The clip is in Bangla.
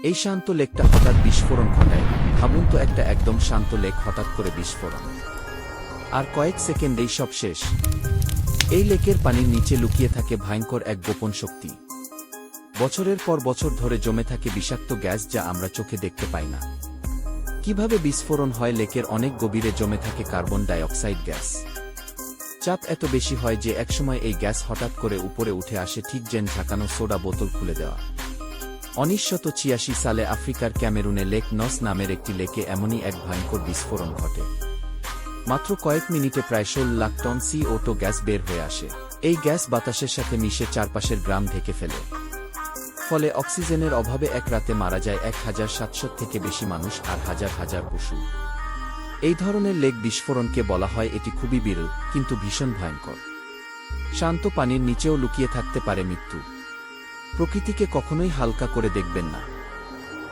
এই শান্ত লেকটা হঠাৎ বিস্ফোরণ ঘটায়। ভাবুন তো, একটা একদম শান্ত লেক হঠাৎ করে বিস্ফোরণ, আর কয়েক সেকেন্ডেই সব শেষ। এই লেকের পানির নিচে লুকিয়ে থাকে ভয়ঙ্কর এক গোপন শক্তি। বছরের পর বছর ধরে জমে থাকে বিষাক্ত গ্যাস, যা আমরা চোখে দেখতে পাই না। কিভাবে বিস্ফোরণ হয়? লেকের অনেক গভীরে জমে থাকে কার্বন ডাই অক্সাইড গ্যাস। চাপ এত বেশি হয় যে একসময় এই গ্যাস হঠাৎ করে উপরে উঠে আসে, ঠিক যেন ঝাঁকানো সোডা বোতল খুলে দেওয়া। 1986 সালে আফ্রিকার ক্যামেরুনে লেক নস নামের একটি লেকে এমনই এক ভয়ঙ্কর বিস্ফোরণ ঘটে। মাত্র কয়েক মিনিটে প্রায় 16 লাখ টন CO2 গ্যাস বের হয়ে আসে। এই গ্যাস বাতাসের সাথে মিশে চারপাশের গ্রাম ঢেকে ফেলে। ফলে অক্সিজেনের অভাবে এক রাতে মারা যায় 1700 থেকে বেশি মানুষ আর হাজার হাজার পশু। এই ধরনের লেক বিস্ফোরণকে বলা হয় এটি খুবই বিরল, কিন্তু ভীষণ ভয়ঙ্কর। শান্ত পানির নিচেও লুকিয়ে থাকতে পারে মৃত্যু। প্রকৃতিকে কখনোই হালকা করে দেখবেন না।